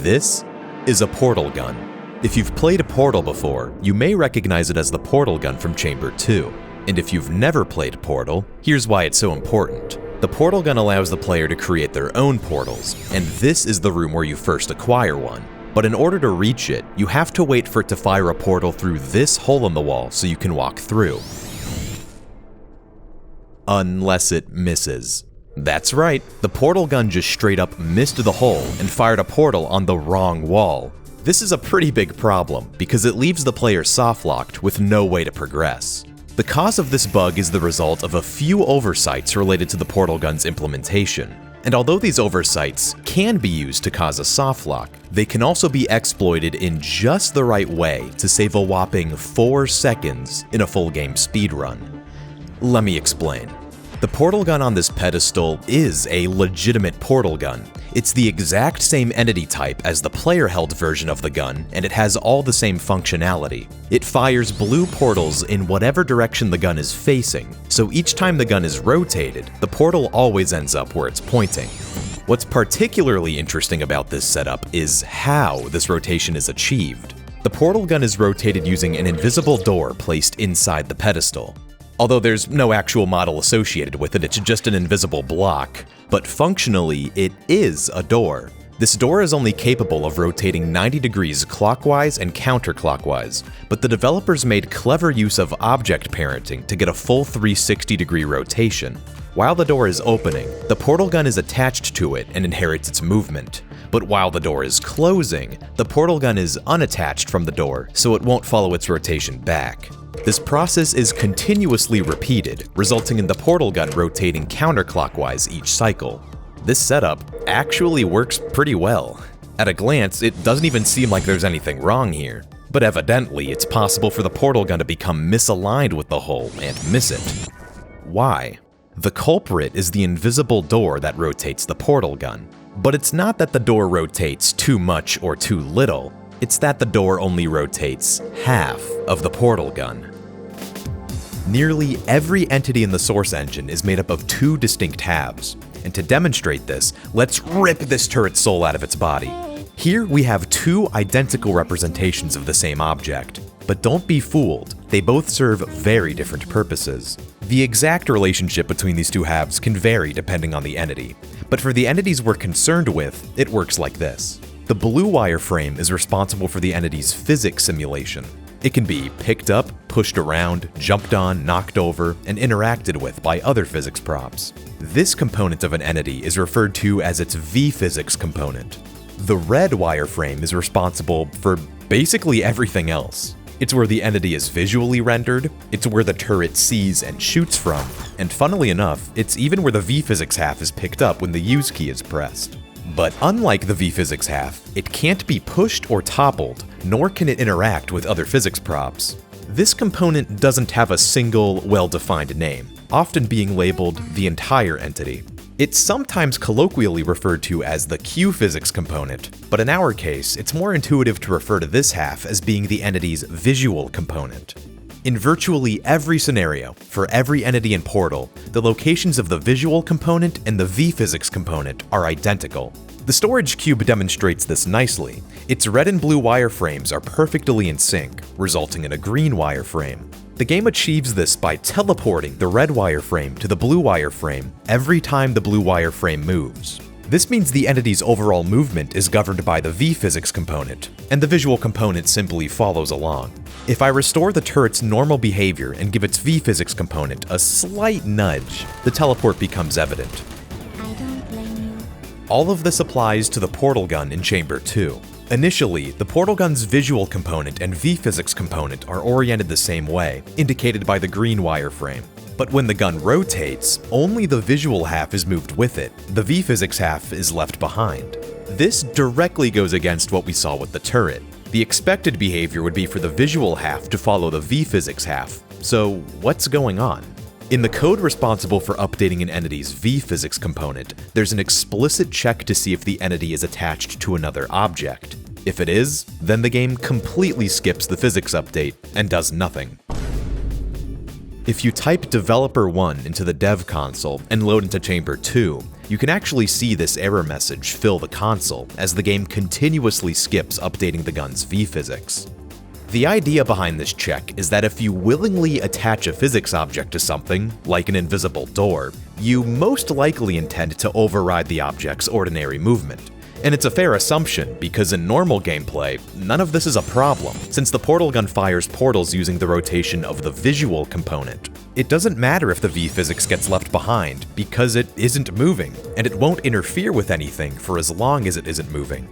This is a portal gun. If you've played a Portal before, you may recognize it as the portal gun from Chamber 2. And if you've never played Portal, here's why it's so important. The portal gun allows the player to create their own portals, and this is the room where you first acquire one. But in order to reach it, you have to wait for it to fire a portal through this hole in the wall so you can walk through. Unless it misses. That's right, the portal gun just straight up missed the hole and fired a portal on the wrong wall. This is a pretty big problem because it leaves the player soft-locked with no way to progress. The cause of this bug is the result of a few oversights related to the portal gun's implementation. And although these oversights can be used to cause a soft lock, they can also be exploited in just the right way to save a whopping 4 seconds in a full game speedrun. Let me explain. The portal gun on this pedestal is a legitimate portal gun. It's the exact same entity type as the player-held version of the gun, and it has all the same functionality. It fires blue portals in whatever direction the gun is facing, so each time the gun is rotated, the portal always ends up where it's pointing. What's particularly interesting about this setup is how this rotation is achieved. The portal gun is rotated using an invisible door placed inside the pedestal. Although there's no actual model associated with it, it's just an invisible block. But functionally, it is a door. This door is only capable of rotating 90 degrees clockwise and counterclockwise, but the developers made clever use of object parenting to get a full 360-degree rotation. While the door is opening, the portal gun is attached to it and inherits its movement. But while the door is closing, the portal gun is unattached from the door, so it won't follow its rotation back. This process is continuously repeated, resulting in the portal gun rotating counterclockwise each cycle. This setup actually works pretty well. At a glance, it doesn't even seem like there's anything wrong here, but evidently it's possible for the portal gun to become misaligned with the hole and miss it. Why? The culprit is the invisible door that rotates the portal gun. But it's not that the door rotates too much or too little, it's that the door only rotates half of the portal gun. Nearly every entity in the source engine is made up of 2 distinct halves, and to demonstrate this, let's rip this turret's soul out of its body. Here we have 2 identical representations of the same object, but don't be fooled, they both serve very different purposes. The exact relationship between these 2 halves can vary depending on the entity, but for the entities we're concerned with, it works like this. The blue wireframe is responsible for the entity's physics simulation. It can be picked up, pushed around, jumped on, knocked over, and interacted with by other physics props. This component of an entity is referred to as its V-physics component. The red wireframe is responsible for basically everything else. It's where the entity is visually rendered, it's where the turret sees and shoots from, and funnily enough, it's even where the V-physics half is picked up when the use key is pressed. But unlike the V-physics half, it can't be pushed or toppled, nor can it interact with other physics props. This component doesn't have a single, well-defined name, often being labeled the entire entity. It's sometimes colloquially referred to as the Q-physics component, but in our case, it's more intuitive to refer to this half as being the entity's visual component. In virtually every scenario, for every entity in Portal, the locations of the visual component and the V-physics component are identical. The storage cube demonstrates this nicely. Its red and blue wireframes are perfectly in sync, resulting in a green wireframe. The game achieves this by teleporting the red wireframe to the blue wireframe every time the blue wireframe moves. This means the entity's overall movement is governed by the V-physics component, and the visual component simply follows along. If I restore the turret's normal behavior and give its V-physics component a slight nudge, the teleport becomes evident. I don't blame you. All of this applies to the portal gun in Chamber 2. Initially, the portal gun's visual component and V-physics component are oriented the same way, indicated by the green wireframe. But when the gun rotates, only the visual half is moved with it. The V-physics half is left behind. This directly goes against what we saw with the turret. The expected behavior would be for the visual half to follow the V-physics half. So what's going on? In the code responsible for updating an entity's V-physics component, there's an explicit check to see if the entity is attached to another object. If it is, then the game completely skips the physics update and does nothing. If you type developer 1 into the dev console and load into chamber 2, you can actually see this error message fill the console as the game continuously skips updating the gun's V-physics. The idea behind this check is that if you willingly attach a physics object to something, like an invisible door, you most likely intend to override the object's ordinary movement. And it's a fair assumption, because in normal gameplay, none of this is a problem, since the portal gun fires portals using the rotation of the visual component. It doesn't matter if the V-physics gets left behind, because it isn't moving, and it won't interfere with anything for as long as it isn't moving.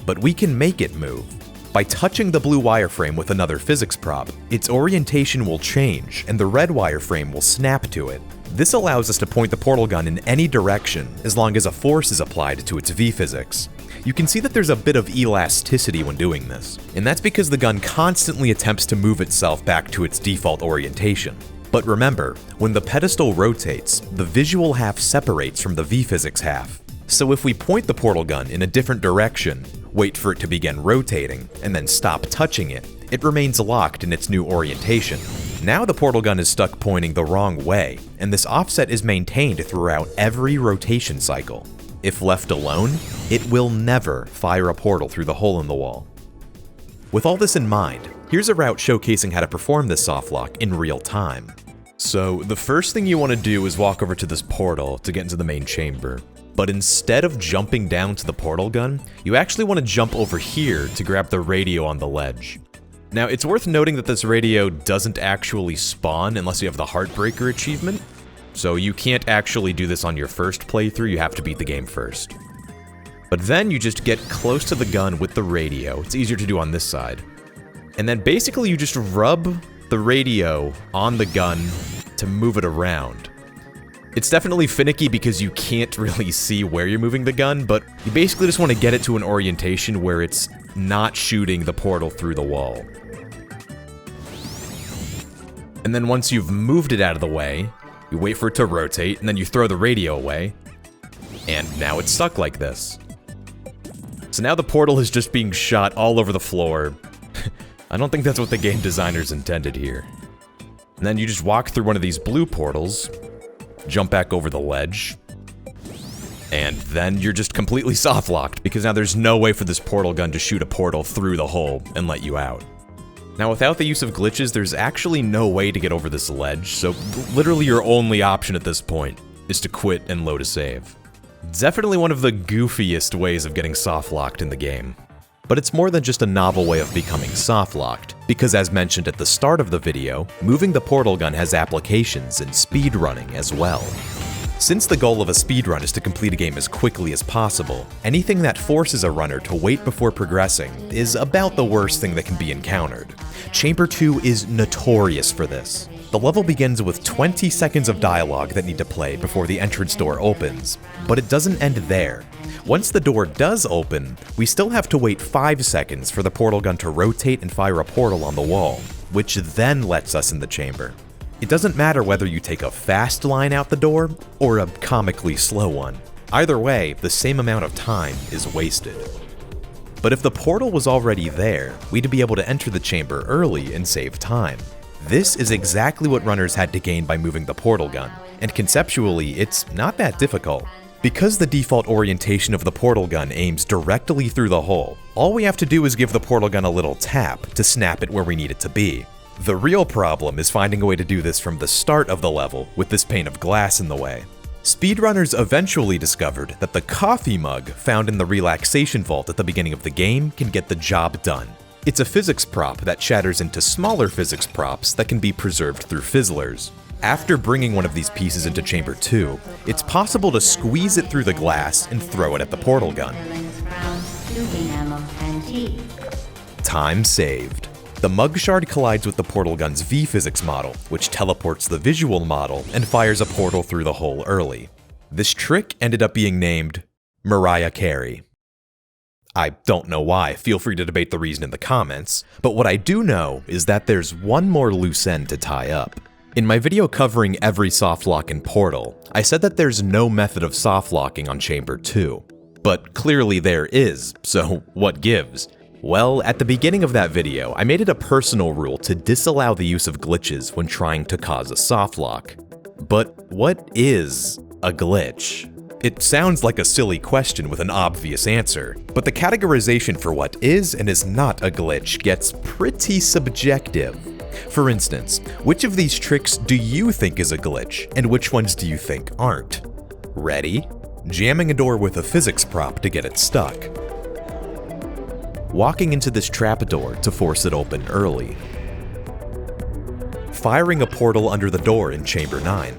But we can make it move. By touching the blue wireframe with another physics prop, its orientation will change, and the red wireframe will snap to it. This allows us to point the portal gun in any direction, as long as a force is applied to its V-physics. You can see that there's a bit of elasticity when doing this, and that's because the gun constantly attempts to move itself back to its default orientation. But remember, when the pedestal rotates, the visual half separates from the V-physics half. So if we point the portal gun in a different direction, wait for it to begin rotating, and then stop touching it, it remains locked in its new orientation. Now the portal gun is stuck pointing the wrong way, and this offset is maintained throughout every rotation cycle. If left alone, it will never fire a portal through the hole in the wall. With all this in mind, here's a route showcasing how to perform this softlock in real time. So the first thing you want to do is walk over to this portal to get into the main chamber. But instead of jumping down to the portal gun, you actually want to jump over here to grab the radio on the ledge. Now, it's worth noting that this radio doesn't actually spawn unless you have the Heartbreaker achievement, so you can't actually do this on your first playthrough, you have to beat the game first. But then you just get close to the gun with the radio, it's easier to do on this side. And then basically you just rub the radio on the gun to move it around. It's definitely finicky because you can't really see where you're moving the gun, but you basically just want to get it to an orientation where it's not shooting the portal through the wall. And then once you've moved it out of the way, you wait for it to rotate, and then you throw the radio away, and now it's stuck like this. So now the portal is just being shot all over the floor. I don't think that's what the game designers intended here. And then you just walk through one of these blue portals, jump back over the ledge, and then you're just completely soft-locked, because now there's no way for this portal gun to shoot a portal through the hole and let you out. Now, without the use of glitches, there's actually no way to get over this ledge, so literally your only option at this point is to quit and load a save. Definitely one of the goofiest ways of getting soft-locked in the game. But it's more than just a novel way of becoming soft-locked, because as mentioned at the start of the video, moving the portal gun has applications in speedrunning as well. Since the goal of a speedrun is to complete a game as quickly as possible, anything that forces a runner to wait before progressing is about the worst thing that can be encountered. Chamber 2 is notorious for this. The level begins with 20 seconds of dialogue that need to play before the entrance door opens, but it doesn't end there. Once the door does open, we still have to wait 5 seconds for the portal gun to rotate and fire a portal on the wall, which then lets us in the chamber. It doesn't matter whether you take a fast line out the door or a comically slow one. Either way, the same amount of time is wasted. But if the portal was already there, we'd be able to enter the chamber early and save time. This is exactly what runners had to gain by moving the portal gun, and conceptually, it's not that difficult. Because the default orientation of the portal gun aims directly through the hole, all we have to do is give the portal gun a little tap to snap it where we need it to be. The real problem is finding a way to do this from the start of the level with this pane of glass in the way. Speedrunners eventually discovered that the coffee mug found in the relaxation vault at the beginning of the game can get the job done. It's a physics prop that shatters into smaller physics props that can be preserved through fizzlers. After bringing one of these pieces into Chamber 2, it's possible to squeeze it through the glass and throw it at the portal gun. Time saved. The mug shard collides with the portal gun's V-physics model, which teleports the visual model and fires a portal through the hole early. This trick ended up being named Mariah Carey. I don't know why, feel free to debate the reason in the comments, but what I do know is that there's one more loose end to tie up. In my video covering every softlock in Portal, I said that there's no method of softlocking on Chamber 2. But clearly there is, so what gives? Well, at the beginning of that video, I made it a personal rule to disallow the use of glitches when trying to cause a softlock. But what is a glitch? It sounds like a silly question with an obvious answer, but the categorization for what is and is not a glitch gets pretty subjective. For instance, which of these tricks do you think is a glitch, and which ones do you think aren't? Ready? Jamming a door with a physics prop to get it stuck. Walking into this trapdoor to force it open early. Firing a portal under the door in Chamber 9.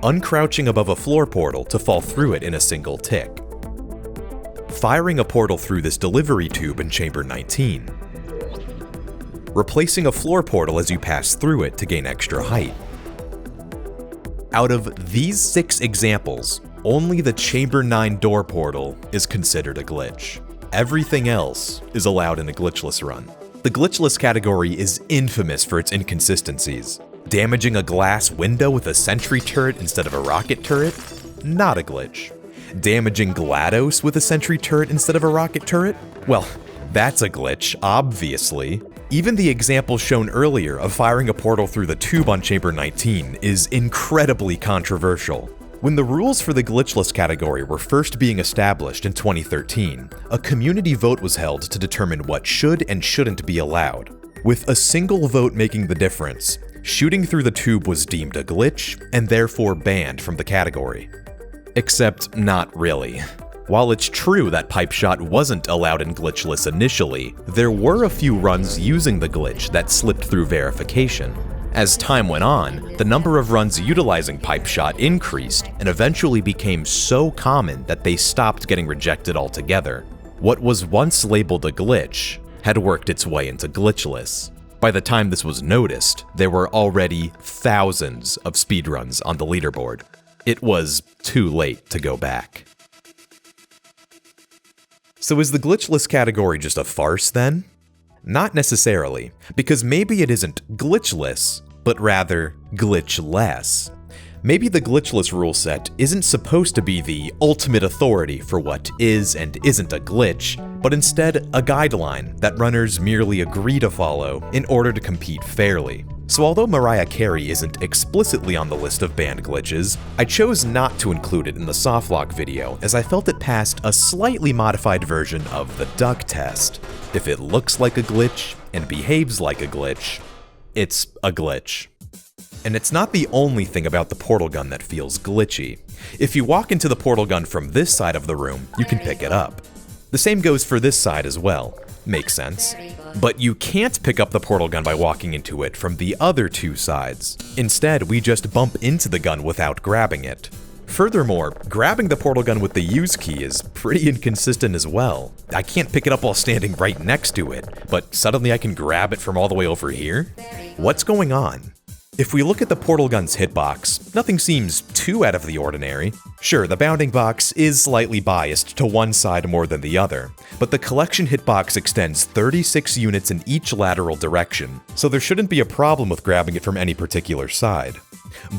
Uncrouching above a floor portal to fall through it in a single tick. Firing a portal through this delivery tube in Chamber 19. Replacing a floor portal as you pass through it to gain extra height. Out of these 6 examples, only the Chamber 9 door portal is considered a glitch. Everything else is allowed in a glitchless run. The glitchless category is infamous for its inconsistencies. Damaging a glass window with a sentry turret instead of a rocket turret? Not a glitch. Damaging GLaDOS with a sentry turret instead of a rocket turret? Well, that's a glitch, obviously. Even the example shown earlier of firing a portal through the tube on Chamber 19 is incredibly controversial. When the rules for the glitchless category were first being established in 2013, a community vote was held to determine what should and shouldn't be allowed. With a single vote making the difference, shooting through the tube was deemed a glitch and therefore banned from the category. Except not really. While it's true that pipe shot wasn't allowed in glitchless initially, there were a few runs using the glitch that slipped through verification. As time went on, the number of runs utilizing pipe shot increased and eventually became so common that they stopped getting rejected altogether. What was once labeled a glitch had worked its way into glitchless. By the time this was noticed, there were already thousands of speedruns on the leaderboard. It was too late to go back. So is the glitchless category just a farce then? Not necessarily, because maybe it isn't glitchless, but rather glitchless. Maybe the glitchless rule set isn't supposed to be the ultimate authority for what is and isn't a glitch, but instead a guideline that runners merely agree to follow in order to compete fairly. So although Mariah Carey isn't explicitly on the list of banned glitches, I chose not to include it in the softlock video as I felt it passed a slightly modified version of the duck test. If it looks like a glitch and behaves like a glitch, it's a glitch. And it's not the only thing about the portal gun that feels glitchy. If you walk into the portal gun from this side of the room, you can pick it up. The same goes for this side as well. Makes sense. But you can't pick up the portal gun by walking into it from the other 2 sides. Instead, we just bump into the gun without grabbing it. Furthermore, grabbing the portal gun with the use key is pretty inconsistent as well. I can't pick it up while standing right next to it, but suddenly I can grab it from all the way over here? What's going on? If we look at the portal gun's hitbox, nothing seems too out of the ordinary. Sure, the bounding box is slightly biased to one side more than the other, but the collection hitbox extends 36 units in each lateral direction, so there shouldn't be a problem with grabbing it from any particular side.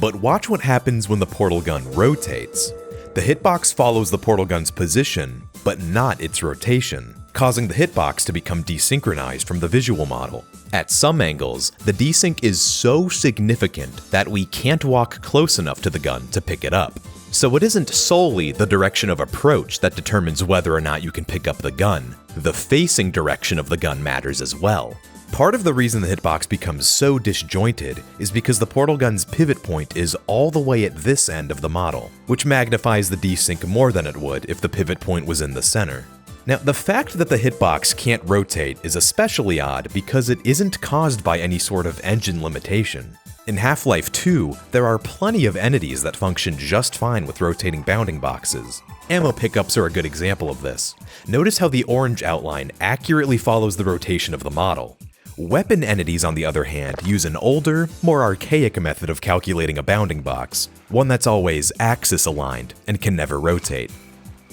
But watch what happens when the portal gun rotates. The hitbox follows the portal gun's position, but not its rotation, causing the hitbox to become desynchronized from the visual model. At some angles, the desync is so significant that we can't walk close enough to the gun to pick it up. So it isn't solely the direction of approach that determines whether or not you can pick up the gun. The facing direction of the gun matters as well. Part of the reason the hitbox becomes so disjointed is because the portal gun's pivot point is all the way at this end of the model, which magnifies the desync more than it would if the pivot point was in the center. Now, the fact that the hitbox can't rotate is especially odd because it isn't caused by any sort of engine limitation. In Half-Life 2, there are plenty of entities that function just fine with rotating bounding boxes. Ammo pickups are a good example of this. Notice how the orange outline accurately follows the rotation of the model. Weapon entities, on the other hand, use an older, more archaic method of calculating a bounding box, one that's always axis-aligned and can never rotate.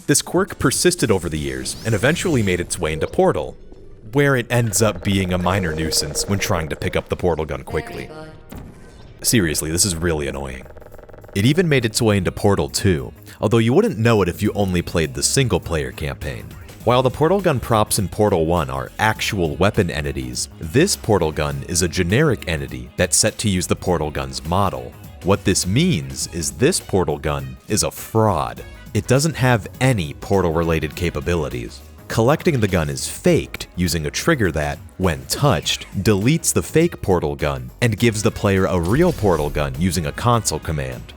This quirk persisted over the years and eventually made its way into Portal, where it ends up being a minor nuisance when trying to pick up the portal gun quickly. Seriously, this is really annoying. It even made its way into Portal 2, although you wouldn't know it if you only played the single-player campaign. While the portal gun props in Portal 1 are actual weapon entities, this portal gun is a generic entity that's set to use the portal gun's model. What this means is this portal gun is a fraud. It doesn't have any portal-related capabilities. Collecting the gun is faked using a trigger that, when touched, deletes the fake portal gun and gives the player a real portal gun using a console command.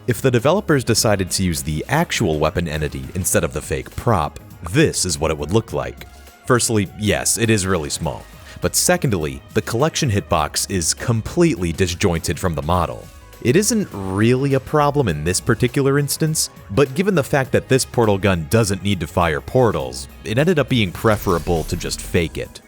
If the developers decided to use the actual weapon entity instead of the fake prop, this is what it would look like. Firstly, yes, it is really small. But secondly, the collection hitbox is completely disjointed from the model. It isn't really a problem in this particular instance, but given the fact that this portal gun doesn't need to fire portals, it ended up being preferable to just fake it.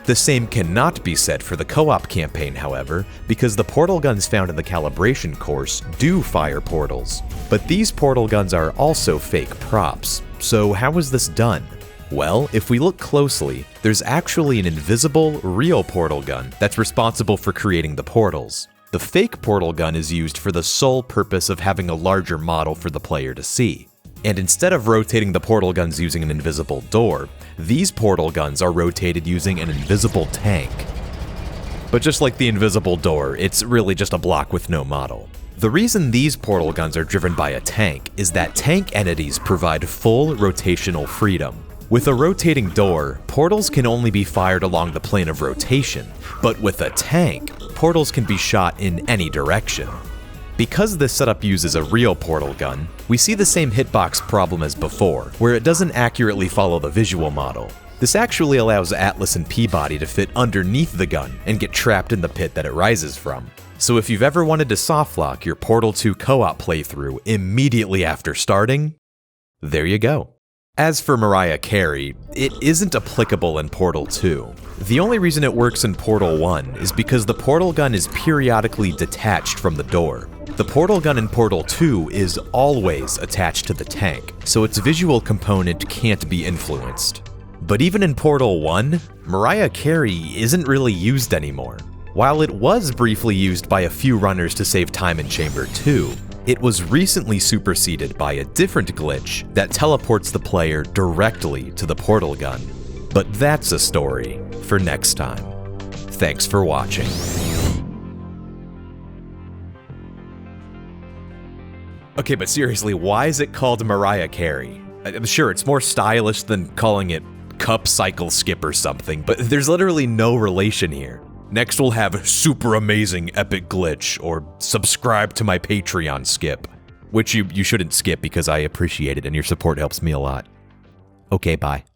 The same cannot be said for the co-op campaign, however, because the portal guns found in the calibration course do fire portals. But these portal guns are also fake props, so how is this done? Well, if we look closely, there's actually an invisible, real portal gun that's responsible for creating the portals. The fake portal gun is used for the sole purpose of having a larger model for the player to see. And instead of rotating the portal guns using an invisible door, these portal guns are rotated using an invisible tank. But just like the invisible door, it's really just a block with no model. The reason these portal guns are driven by a tank is that tank entities provide full rotational freedom. With a rotating door, portals can only be fired along the plane of rotation, but with a tank, portals can be shot in any direction. Because this setup uses a real portal gun, we see the same hitbox problem as before, where it doesn't accurately follow the visual model. This actually allows Atlas and Peabody to fit underneath the gun and get trapped in the pit that it rises from. So if you've ever wanted to softlock your Portal 2 co-op playthrough immediately after starting, there you go. As for Mariah Carey, it isn't applicable in Portal 2. The only reason it works in Portal 1 is because the portal gun is periodically detached from the door. The portal gun in Portal 2 is always attached to the tank, so its visual component can't be influenced. But even in Portal 1, Mariah Carey isn't really used anymore. While it was briefly used by a few runners to save time in Chamber 2, it was recently superseded by a different glitch that teleports the player directly to the portal gun. But that's a story for next time. Thanks for watching. Okay, but seriously, why is it called Mariah Carey? I'm sure it's more stylish than calling it Cup Cycle Skip or something, but there's literally no relation here. Next we'll have super amazing epic glitch, or subscribe to my Patreon skip. Which you shouldn't skip because I appreciate it and your support helps me a lot. Okay, bye.